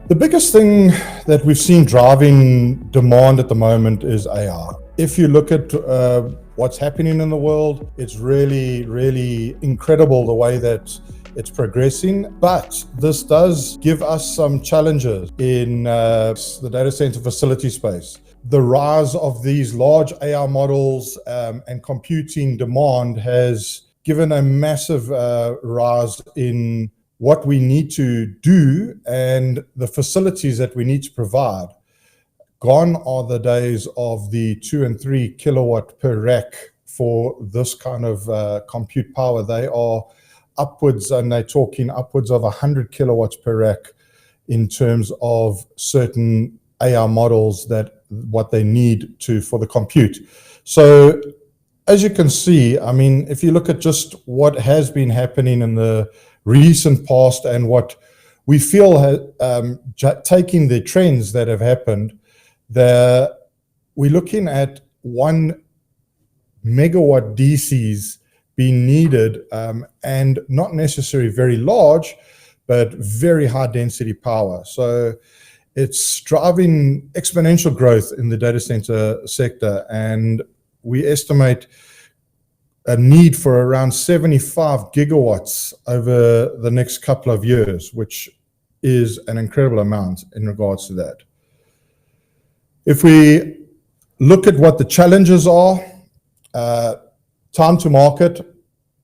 The biggest thing that we've seen driving demand at the moment is AI. If you look at what's happening in the world, it's really, really incredible the way that it's progressing. But this does give us some challenges in the data center facility space. The rise of these large AI models and computing demand has given a massive rise in what we need to do and the facilities that we need to provide. Gone are the days of the 2 and 3 kilowatt per rack for this kind of compute power. They are upwards, and they're talking upwards of 100 kilowatts per rack in terms of certain AI models, that what they need to for the compute. So as you can see, I mean, if you look at just what has been happening in the recent past and what we feel taking the trends that have happened, we're looking at 1 megawatt DCs being needed, and not necessarily very large, but very high density power. So it's driving exponential growth in the data center sector, and we estimate a need for around 75 gigawatts over the next couple of years, which is an incredible amount in regards to that. If we look at what the challenges are, time to market,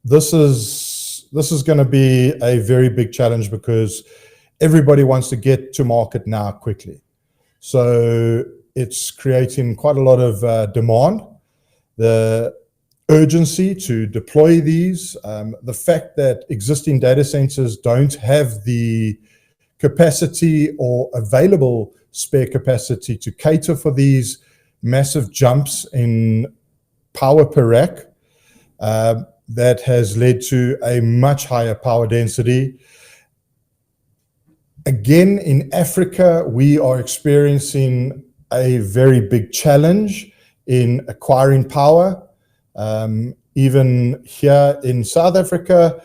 this is going to be a very big challenge because everybody wants to get to market now quickly. So it's creating quite a lot of demand. The urgency to deploy these, the fact that existing data centers don't have the capacity or available spare capacity to cater for these massive jumps in power per rack, that has led to a much higher power density. Again, in Africa, we are experiencing a very big challenge in acquiring power. Even here in South Africa,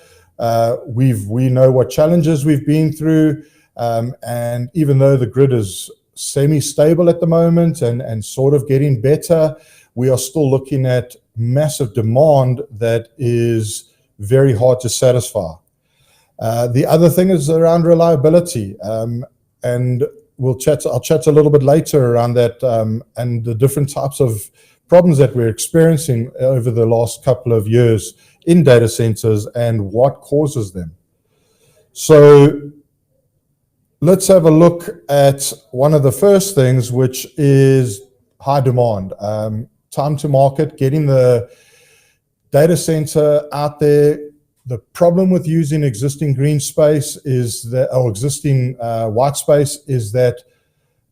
we know what challenges we've been through, and even though the grid is semi-stable at the moment and sort of getting better, we are still looking at massive demand that is very hard to satisfy. The other thing is around reliability, and I'll chat a little bit later around that, and the different types of problems that we're experiencing over the last couple of years in data centers and what causes them. So let's have a look at one of the first things, which is high demand. Time to market, getting the data center out there. The problem with using existing green space is that, or existing white space, is that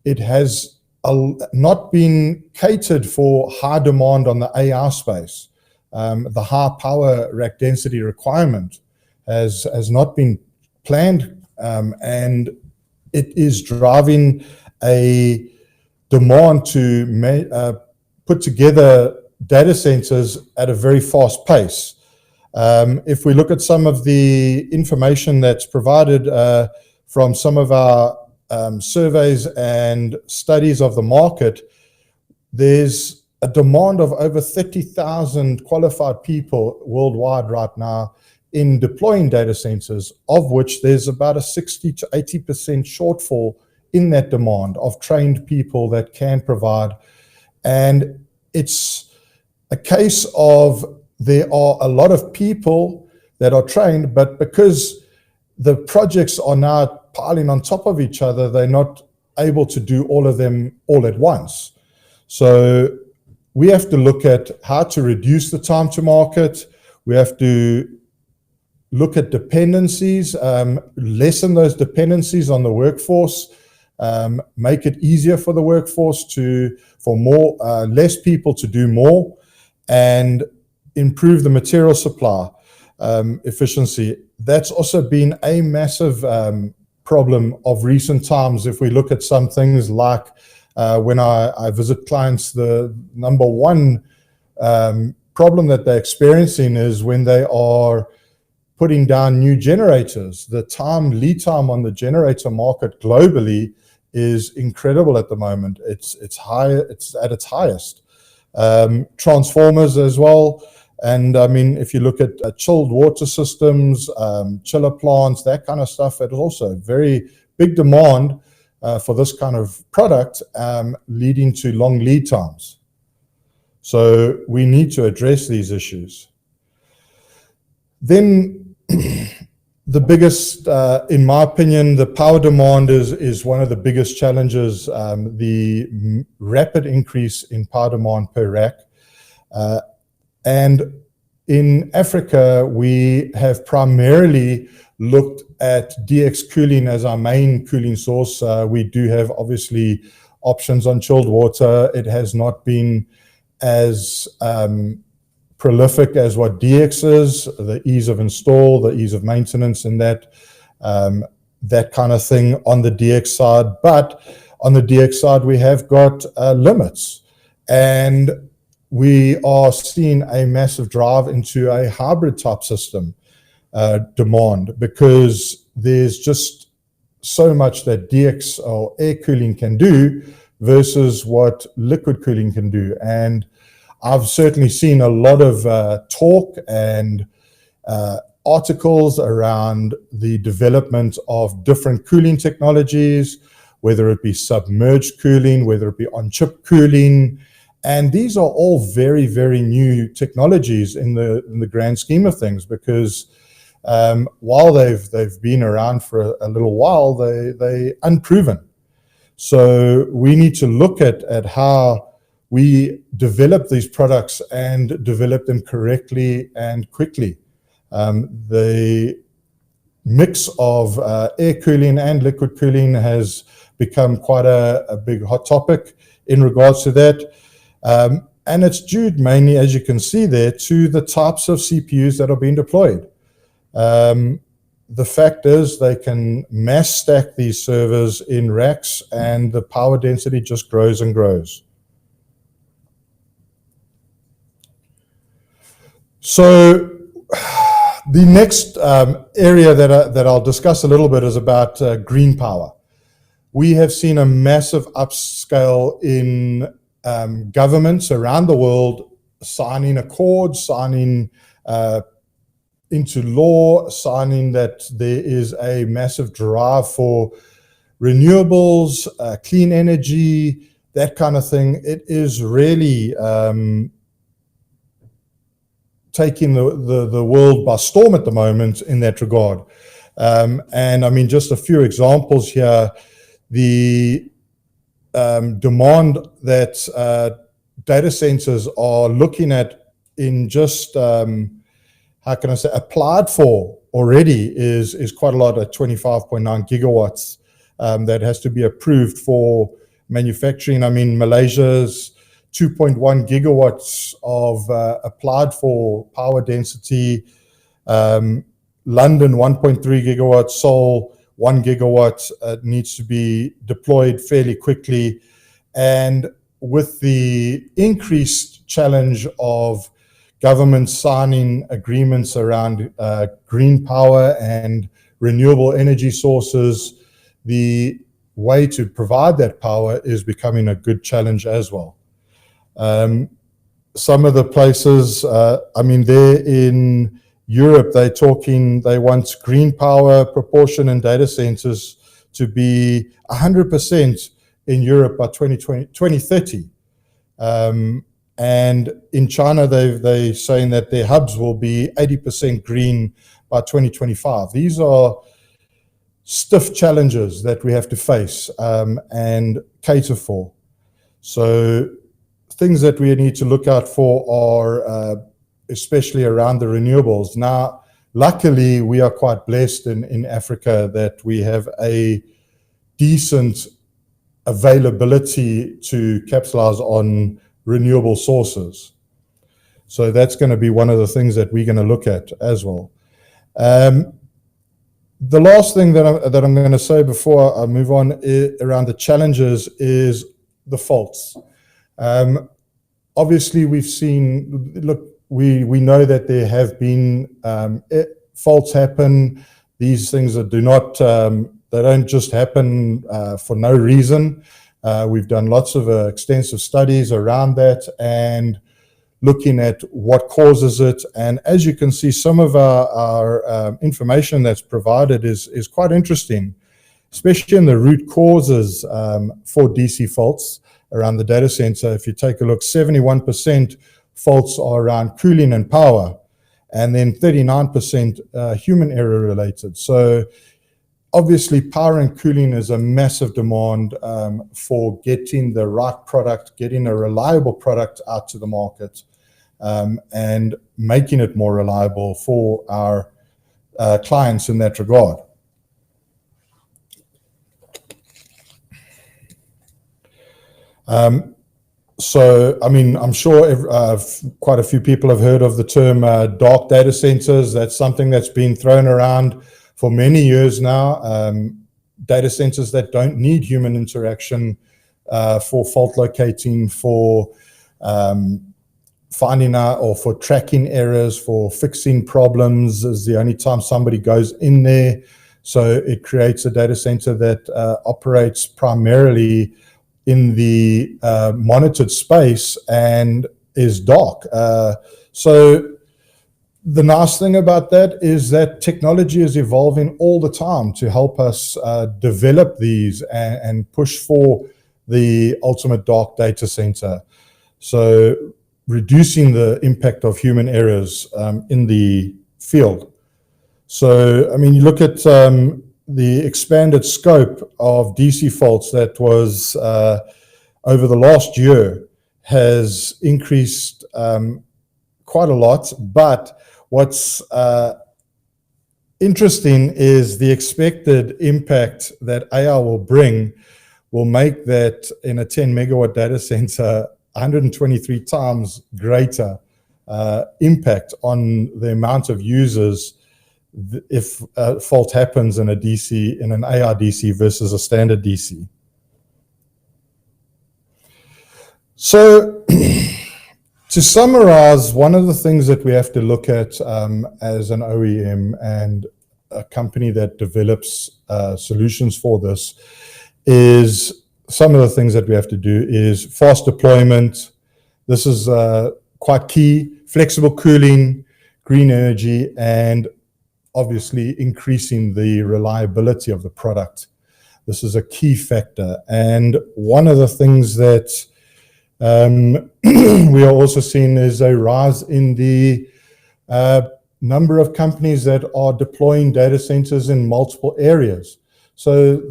it has not been catered for high demand on the AI space. The high power rack density requirement has not been planned, and it is driving a demand to put together data centers at a very fast pace. If we look at some of the information that's provided from some of our surveys and studies of the market, there's a demand of over 30,000 qualified people worldwide right now in deploying data centers, of which there's about a 60 to 80% shortfall in that demand of trained people that can provide. And it's a case of there are a lot of people that are trained, but because the projects are now piling on top of each other, they're not able to do all of them all at once. So we have to look at how to reduce the time to market. We have to look at dependencies, lessen those dependencies on the workforce, make it easier for the workforce for less people to do more, and improve the material supply efficiency. That's also been a massive problem of recent times. If we look at some things like when I visit clients, the number one problem that they're experiencing is when they are putting down new generators. The lead time on the generator market globally is incredible at the moment. It's at its highest. Transformers as well. And I mean, if you look at chilled water systems, chiller plants, that kind of stuff, it is also very big demand for this kind of product, leading to long lead times. So we need to address these issues. Then the biggest, in my opinion, the power demand is one of the biggest challenges, the rapid increase in power demand per rack. And in Africa, we have primarily looked at DX cooling as our main cooling source. We do have obviously options on chilled water. It has not been as prolific as what DX is, the ease of install, the ease of maintenance, and that kind of thing on the DX side. But on the DX side, we have got limits, and we are seeing a massive drive into a hybrid type system demand, because there's just so much that DX or air cooling can do versus what liquid cooling can do. And I've certainly seen a lot of talk and articles around the development of different cooling technologies, whether it be submerged cooling, whether it be on-chip cooling. And these are all very, very new technologies in the grand scheme of things, because while they've been around for a little while, they unproven. So we need to look at how we develop these products and develop them correctly and quickly. The mix of air cooling and liquid cooling has become quite a big hot topic in regards to that. And it's due mainly, as you can see there, to the types of CPUs that are being deployed. The fact is they can mass stack these servers in racks, and the power density just grows and grows. So the next area that I'll discuss a little bit is about green power. We have seen a massive upscale in governments around the world signing accords, signing into law, signing that there is a massive drive for renewables, clean energy, that kind of thing. It is really taking the world by storm at the moment in that regard. And I mean, just a few examples here. The demand that data centers are looking at in just, how can I say, applied for already is quite a lot at 25.9 gigawatts that has to be approved for manufacturing. I mean, Malaysia's 2.1 gigawatts of applied for power density. London, 1.3 gigawatts. Seoul, 1 gigawatt needs to be deployed fairly quickly. And with the increased challenge of governments signing agreements around green power and renewable energy sources, the way to provide that power is becoming a good challenge as well. Some of the places, I mean, they're in Europe, they want green power proportion in data centers to be 100% in Europe by 2030. And in China, they're saying that their hubs will be 80% green by 2025. These are stiff challenges that we have to face and cater for. So things that we need to look out for are especially around the renewables. Now, luckily, we are quite blessed in Africa that we have a decent availability to capitalize on renewable sources. So that's going to be one of the things that we're going to look at as well. The last thing that I'm going to say before I move on around the challenges is the faults. Obviously, we've seen, look, we know that there have been faults happen. These things that do not, they don't just happen for no reason. We've done lots of extensive studies around that and looking at what causes it. And as you can see, some of our information that's provided is quite interesting, especially in the root causes for DC faults around the data center. If you take a look, 71% faults are around cooling and power, and then 39% human error related. So obviously power and cooling is a massive demand for getting the right product, getting a reliable product out to the market, and making it more reliable for our clients in that regard. So, I mean, I'm sure quite a few people have heard of the term dark data centers. That's something that's been thrown around for many years now. Data centers that don't need human interaction for fault locating, for finding out or for tracking errors, for fixing problems is the only time somebody goes in there. So it creates a data center that operates primarily in the monitored space and is dark. So the nice thing about that is that technology is evolving all the time to help us develop these and push for the ultimate dark data center. So reducing the impact of human errors in the field. So, I mean, you look at the expanded scope of DC faults that was over the last year has increased quite a lot. But what's interesting is the expected impact that AI will make that in a 10 megawatt data center 123 times greater impact on the amount of users if a fault happens in a DC, in an AI DC versus a standard DC. So to summarize, one of the things that we have to look at as an OEM and a company that develops solutions for this is some of the things that we have to do is fast deployment. This is quite key. Flexible cooling, green energy, and obviously increasing the reliability of the product. This is a key factor. And one of the things that we are also seeing is a rise in the number of companies that are deploying data centers in multiple areas. So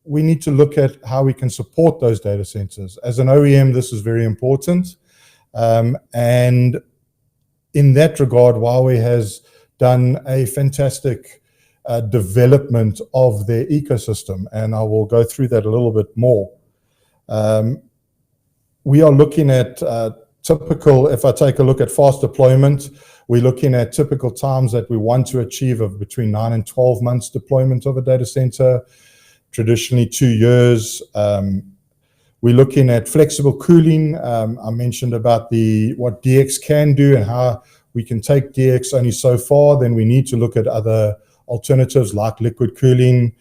we need to look at how we can support those data centers. As an OEM, this is very important. And in that regard, Huawei has done a fantastic development of their ecosystem, and I will go through that a little bit more. We are looking at typical, if I take a look at fast deployment, we're looking at typical times that we want to achieve of between 9 and 12 months deployment of a data center, traditionally 2 years. We're looking at flexible cooling. I mentioned about what DX can do and how we can take DX only so far. Then we need to look at other alternatives like liquid cooling.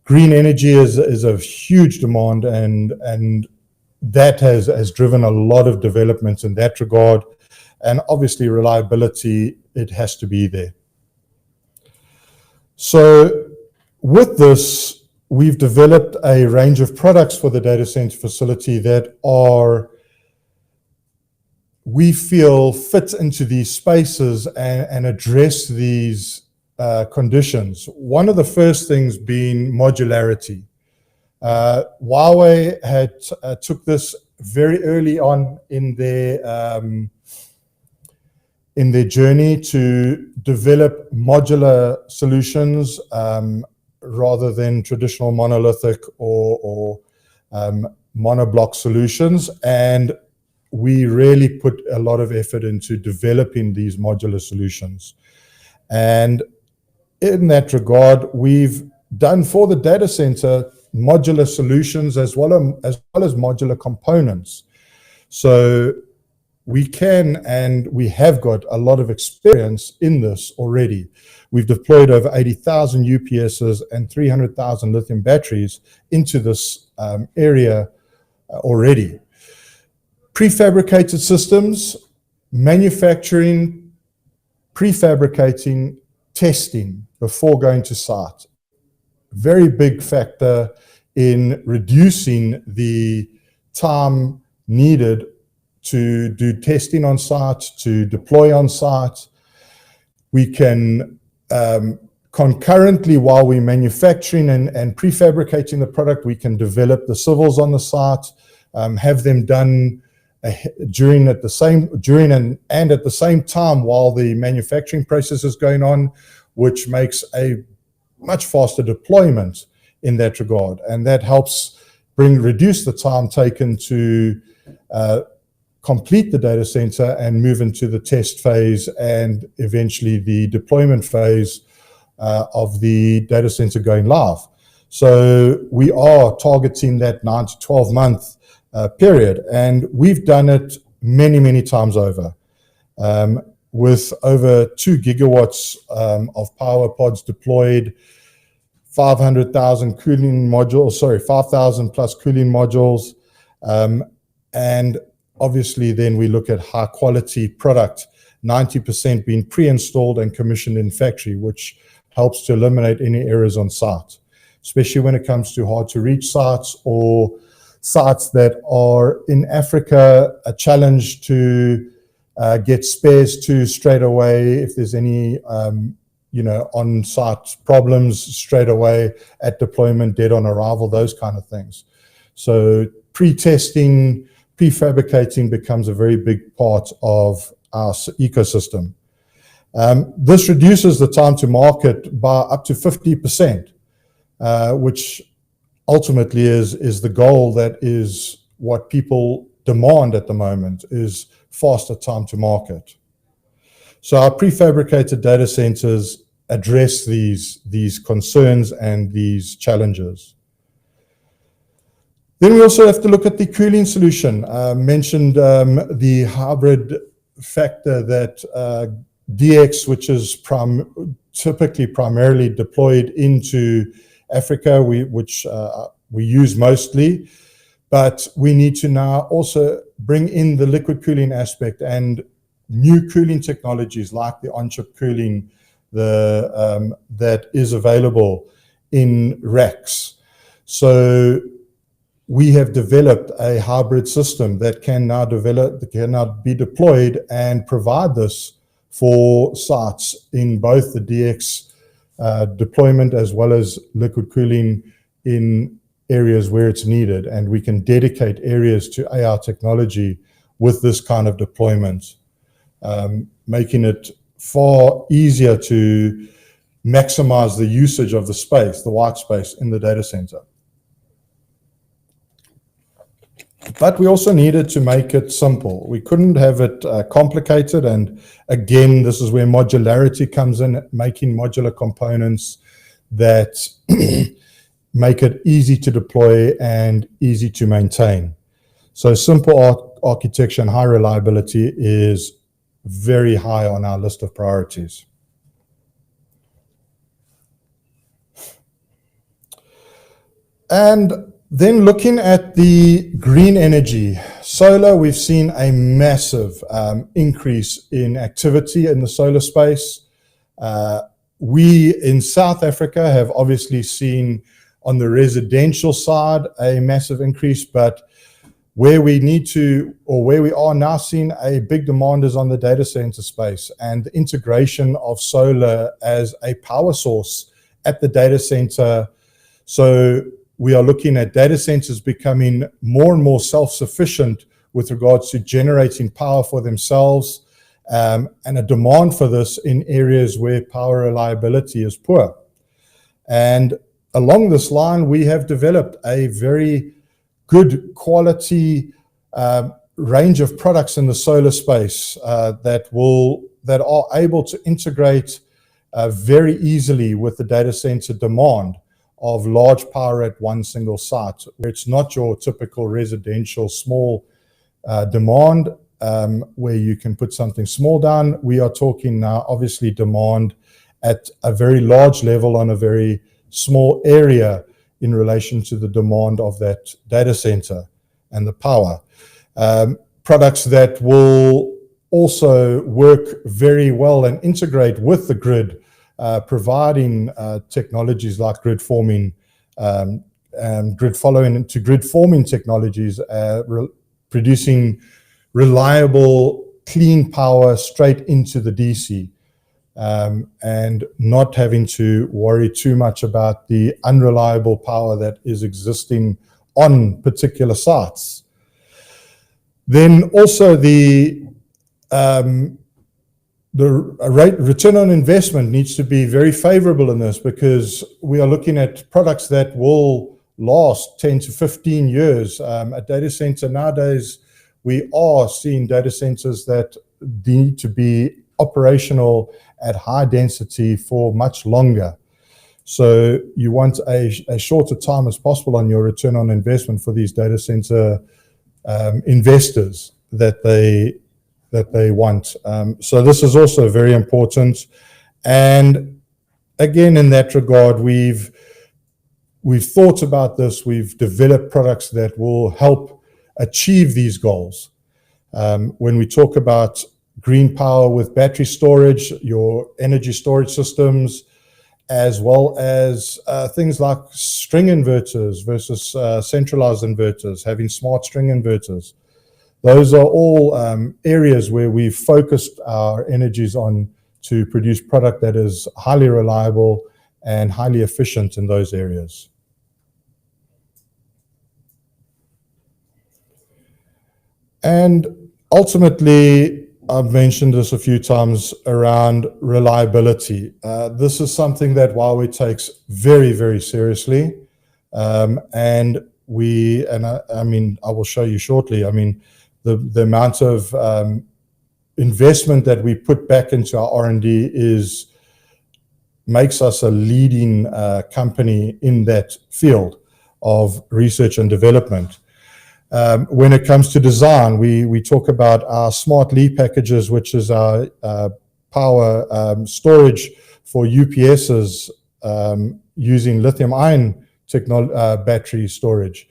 Green energy is a huge demand, and that has driven a lot of developments in that regard. And obviously reliability, it has to be there. So with this, we've developed a range of products for the data center facility that we feel fit into these spaces and address these conditions. One of the first things being modularity. Huawei took this very early on in their journey to develop modular solutions rather than traditional monolithic or monoblock solutions. And we really put a lot of effort into developing these modular solutions. And in that regard, we've done for the data center modular solutions as well as modular components. So we can and we have got a lot of experience in this already. We've deployed over 80,000 UPSs and 300,000 lithium batteries into this area already. Prefabricated systems, manufacturing, prefabricating, testing before going to site. Very big factor in reducing the time needed to do testing on site, to deploy on site. We can concurrently, while we're manufacturing and prefabricating the product, we can develop the civils on the site, have them done during and at the same time while the manufacturing process is going on, which makes a much faster deployment in that regard, and that helps reduce the time taken to complete the data center and move into the test phase and eventually the deployment phase of the data center going live. So we are targeting that 9 to 12 month period, and we've done it many, many times over. With over 2 gigawatts of power pods deployed, 500,000 cooling modules, 5,000 plus cooling modules, and obviously then we look at high quality product, 90% being pre-installed and commissioned in factory, which helps to eliminate any errors on site, especially when it comes to hard to reach sites or sites that are in Africa, a challenge to get spares to straight away if there's any on-site problems straight away at deployment, dead on arrival, those kind of things. So pre-testing, prefabricating becomes a very big part of our ecosystem. This reduces the time to market by up to 50%, which ultimately is the goal. That is what people demand at the moment, is faster time to market. So our prefabricated data centers address these concerns and these challenges. Then we also have to look at the cooling solution. Mentioned the hybrid factor that DX, which is typically primarily deployed into Africa, which we use mostly, but we need to now also bring in the liquid cooling aspect and new cooling technologies like the on-chip cooling that is available in racks. So we have developed a hybrid system that can now be deployed and provide this for sites in both the DX deployment as well as liquid cooling in areas where it's needed. And we can dedicate areas to AI technology with this kind of deployment, making it far easier to maximize the usage of the space, the white space in the data center. But we also needed to make it simple. We couldn't have it complicated. And again, this is where modularity comes in, making modular components that make it easy to deploy and easy to maintain. So simple architecture and high reliability is very high on our list of priorities. And then looking at the green energy, solar, we've seen a massive increase in activity in the solar space. We in South Africa have obviously seen on the residential side a massive increase, but where we need to, or where we are now seeing a big demand is on the data center space and the integration of solar as a power source at the data center. So we are looking at data centers becoming more and more self-sufficient with regards to generating power for themselves, and a demand for this in areas where power reliability is poor. And along this line, we have developed a very good quality range of products in the solar space that are able to integrate very easily with the data center demand of large power at one single site, where it's not your typical residential small demand. where you can put something small down. We are talking now, obviously, demand at a very large level on a very small area in relation to the demand of that data center and the power. Products that will also work very well and integrate with the grid, providing technologies like grid forming, grid following to grid forming technologies, producing reliable, clean power straight into the DC, and not having to worry too much about the unreliable power that is existing on particular sites. Then also the return on investment needs to be very favorable in this, because we are looking at products that will last 10 to 15 years. A data center nowadays, we are seeing data centers that need to be operational at high density for much longer. So you want a shorter time as possible on your return on investment for these data center investors that they want. So this is also very important. And again, in that regard, we've thought about this. We've developed products that will help achieve these goals. When we talk about green power with battery storage, your energy storage systems, as well as things like string inverters versus centralized inverters, having smart string inverters. Those are all areas where we've focused our energies on to produce product that is highly reliable and highly efficient in those areas. And ultimately, I've mentioned this a few times around reliability. This is something that Huawei takes very, very seriously. I will show you shortly. I mean, the amount of investment that we put back into our R&D makes us a leading company in that field of research and development. When it comes to design, we talk about our smart lead packages, which is our power storage for UPSs using lithium-ion battery storage.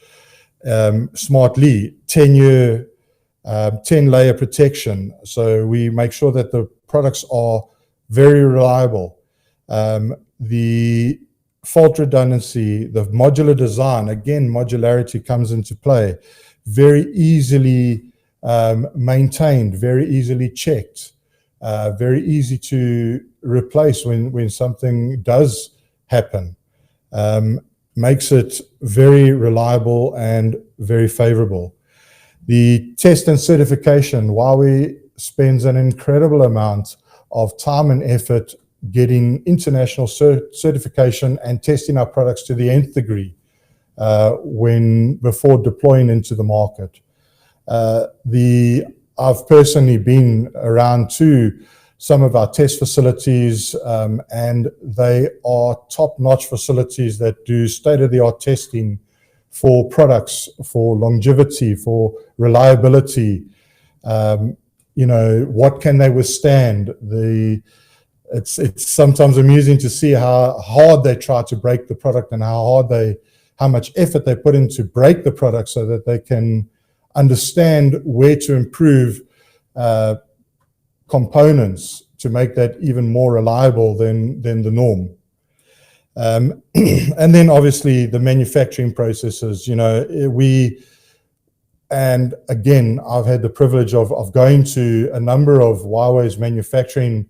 Smart lead, 10-year, 10-layer protection. So we make sure that the products are very reliable. The fault redundancy, the modular design, again, modularity comes into play. Very easily maintained, very easily checked, very easy to replace when something does happen. Makes it very reliable and very favorable. The test and certification, Huawei spends an incredible amount of time and effort getting international certification and testing our products to the nth degree before deploying into the market. I've personally been around to some of our test facilities, and they are top-notch facilities that do state-of-the-art testing for products, for longevity, for reliability. What can they withstand? It's sometimes amusing to see how hard they try to break the product and how much effort they put in to break the product so that they can understand where to improve components to make that even more reliable than the norm. And then obviously the manufacturing processes, and again, I've had the privilege of going to a number of Huawei's manufacturing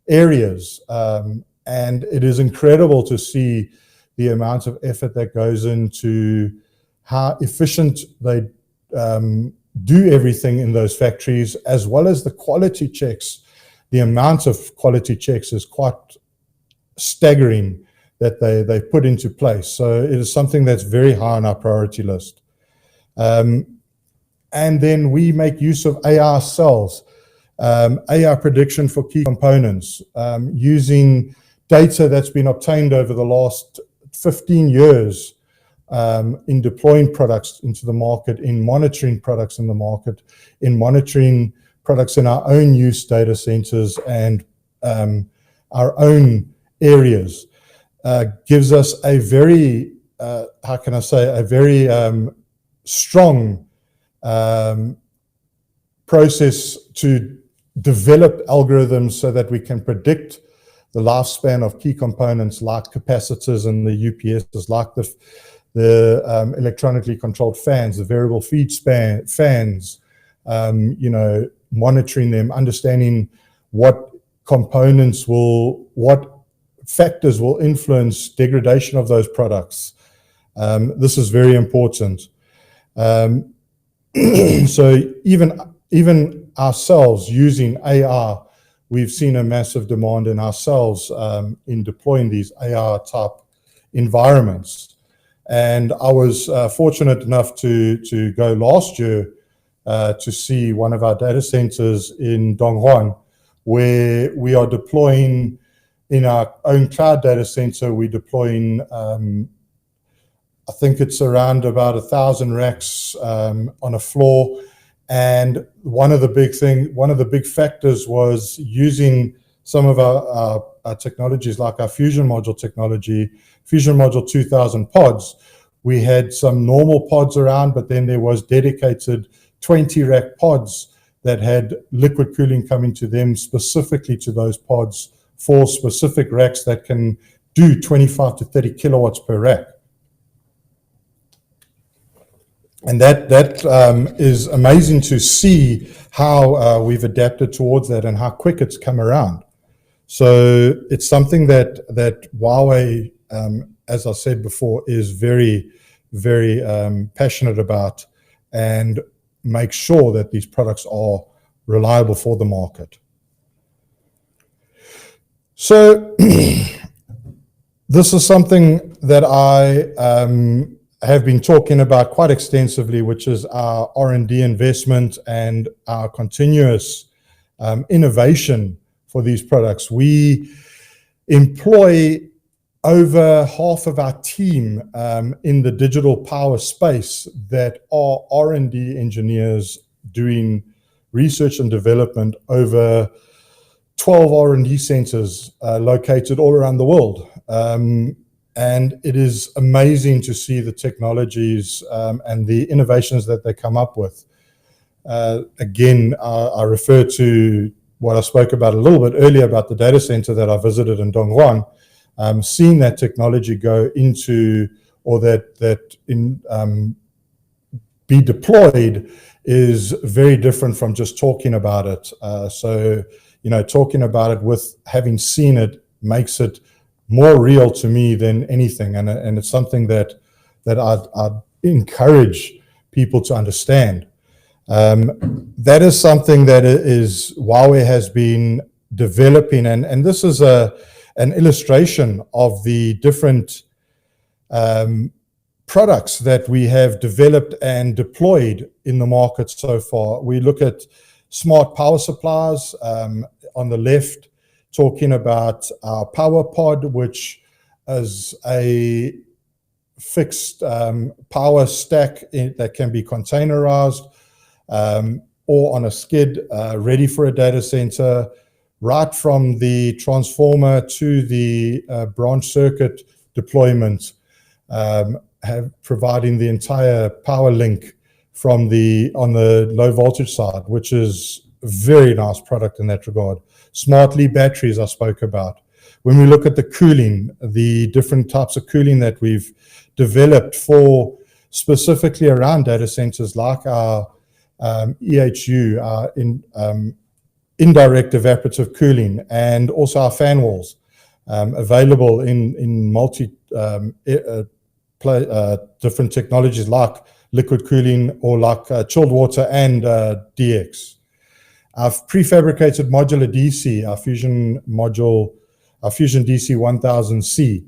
areas, and it is incredible to see the amount of effort that goes into how efficient they do everything in those factories, as well as the quality checks. The amount of quality checks is quite staggering that they put into place. So it is something that's very high on our priority list. And then we make use of AI cells, AI prediction for key components, using data that's been obtained over the last 15 years in deploying products into the market, in monitoring products in the market, in monitoring products in our own use data centers and our own areas gives us a very, how can I say, a very strong process to develop algorithms so that we can predict the lifespan of key components like capacitors and the UPSs, like the electronically controlled fans, the variable feed fans, monitoring them, understanding what components what factors will influence degradation of those products. This is very important. So even ourselves using AR, we've seen a massive demand in ourselves in deploying these AR type environments. And I was fortunate enough to go last year to see one of our data centers in Dongguan, where we are deploying in our own cloud data center. We're deploying, I think it's around about 1,000 racks on a floor. And one of the big factors was using some of our technologies, like our Fusion Module technology, Fusion Module 2000 pods. We had some normal pods around, but then there was dedicated 20 rack pods that had liquid cooling coming to them specifically to those pods for specific racks that can do 25 to 30 kilowatts per rack. And that is amazing to see how we've adapted towards that and how quick it's come around. So it's something that Huawei, as I said before, is very, very passionate about, and make sure that these products are reliable for the market. So this is something that I have been talking about quite extensively, which is our R&D investment and our continuous innovation for these products. We employ over half of our team in the digital power space that are R&D engineers doing research and development over 12 R&D centers located all around the world. And it is amazing to see the technologies and the innovations that they come up with. Again, I refer to what I spoke about a little bit earlier about the data center that I visited in Dongguan. Seeing that technology go into, or be deployed, is very different from just talking about it. So, talking about it with having seen it makes it more real to me than anything, and it's something that I'd encourage people to understand. That is something that Huawei has been developing, and this is an illustration of the different products that we have developed and deployed in the market so far. We look at smart power supplies on the left, talking about our power pod, which is a fixed power stack that can be containerized or on a skid, ready for a data center, right from the transformer to the branch circuit deployment, providing the entire power link on the low voltage side, which is a very nice product in that regard. Smartly batteries I spoke about. When we look at the cooling, the different types of cooling that we've developed for specifically around data centers, like our EHU, our indirect evaporative cooling, and also our fan walls, available in different technologies like liquid cooling or like chilled water and DX. Our prefabricated modular DC, our Fusion module, our Fusion DC 1000C,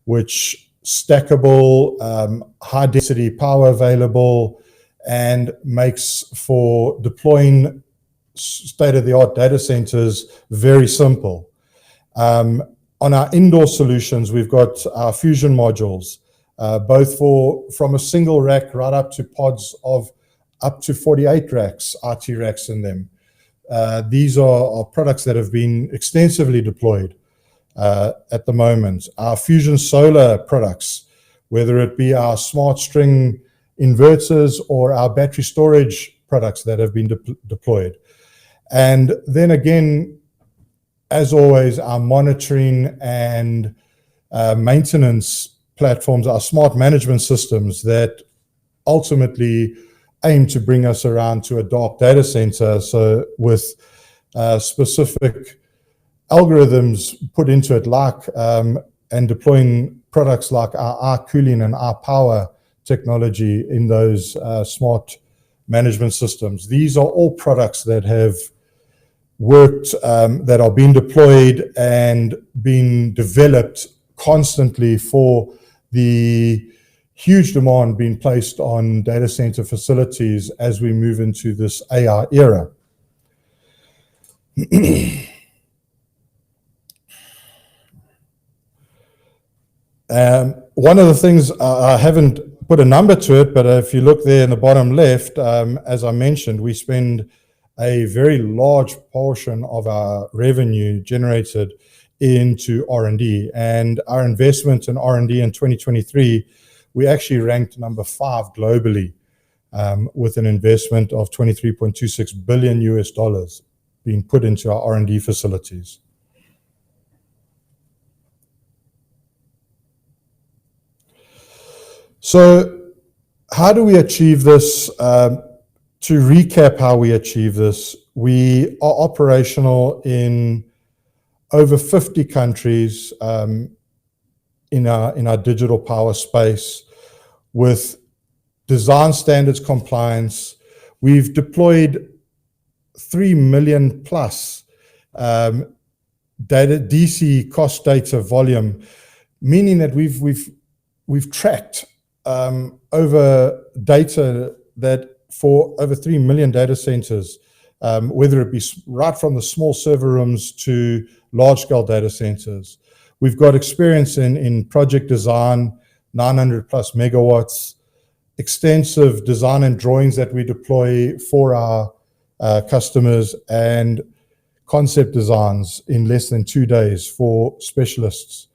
which stackable, high density power available, and makes for deploying state-of-the-art data centers very simple. On our indoor solutions, we've got our Fusion modules, both from a single rack right up to pods of up to 48 racks, RT racks in them. these are products that have been extensively deployed at the moment. Our Fusion Solar products, whether it be our smart string inverters or our battery storage products that have been deployed. And then again, as always, our monitoring and maintenance platforms, our smart management systems that ultimately aim to bring us around to a dark data center. So with specific algorithms put into it, like and deploying products like our cooling and our power technology in those smart management systems. These are all products that have worked, that are being deployed and being developed constantly for the huge demand being placed on data center facilities as we move into this AI era. One of the things, I haven't put a number to it, but if you look there in the bottom left, as I mentioned, we spend a very large portion of our revenue generated into R&D, and our investment in R&D in 2023, we actually ranked number 5 globally, with an investment of $23.26 billion US being put into our R&D facilities. So how do we achieve this? To recap how we achieve this, we are operational in over 50 countries in our digital power space with design standards compliance. We've deployed 3 million plus DC cost data volume, meaning that we've tracked over data that for over 3 million data centers, whether it be right from the small server rooms to large-scale data centers. We've got experience in project design, 900 plus megawatts, extensive design and drawings that we deploy for our customers, and concept designs in less than 2 days for specialists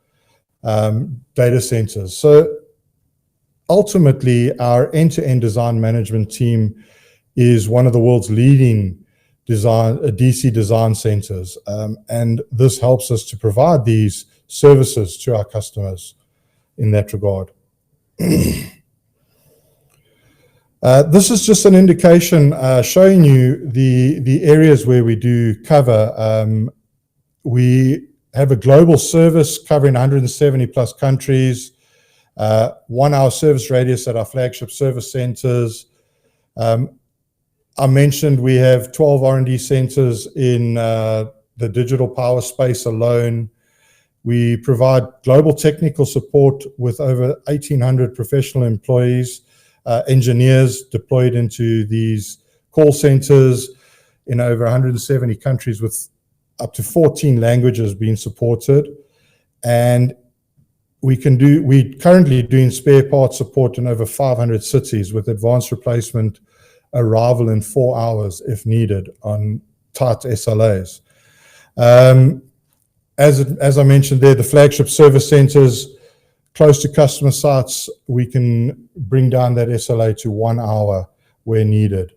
data centers. So ultimately, our end-to-end design management team is one of the world's leading DC design centers, and this helps us to provide these services to our customers in that regard. This is just an indication showing you the areas where we do cover. We have a global service covering 170 plus countries, 1 hour service radius at our flagship service centers. I mentioned we have 12 R&D centers in the digital power space alone. We provide global technical support with over 1,800 professional employees, engineers deployed into these call centers in over 170 countries with up to 14 languages being supported. And we currently doing spare parts support in over 500 cities with advanced replacement arrival in 4 hours if needed on tight SLAs. As I mentioned there, the flagship service centers close to customer sites, we can bring down that SLA to 1 hour where needed.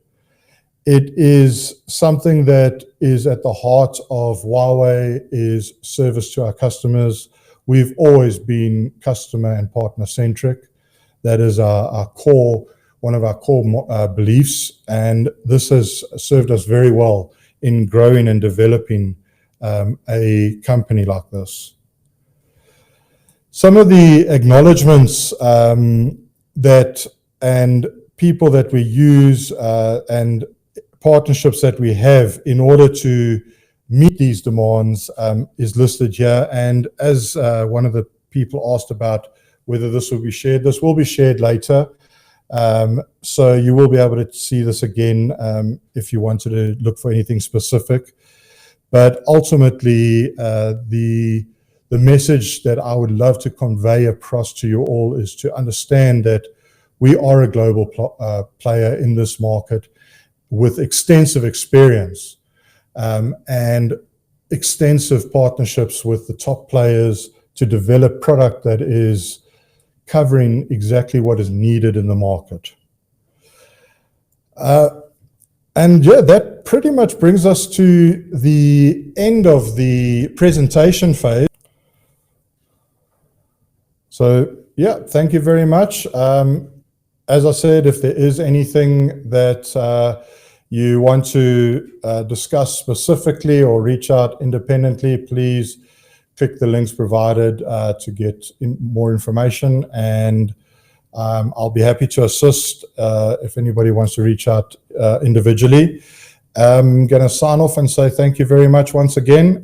It is something that is at the heart of Huawei, is service to our customers. We've always been customer and partner centric. That is our core, one of our core beliefs, and this has served us very well in growing and developing a company like this. Some of the acknowledgements that and people that we use and partnerships that we have in order to meet these demands is listed here. And as one of the people asked about whether this will be shared, this will be shared later. So you will be able to see this again if you wanted to look for anything specific. But ultimately, the message that I would love to convey across to you all is to understand that we are a global player in this market with extensive experience. and extensive partnerships with the top players to develop product that is covering exactly what is needed in the market. And yeah, that pretty much brings us to the end of the presentation phase. So yeah, thank you very much. As I said, if there is anything that you want to discuss specifically or reach out independently, please click the links provided to get more information, and I'll be happy to assist if anybody wants to reach out individually. I'm going to sign off and say thank you very much once again.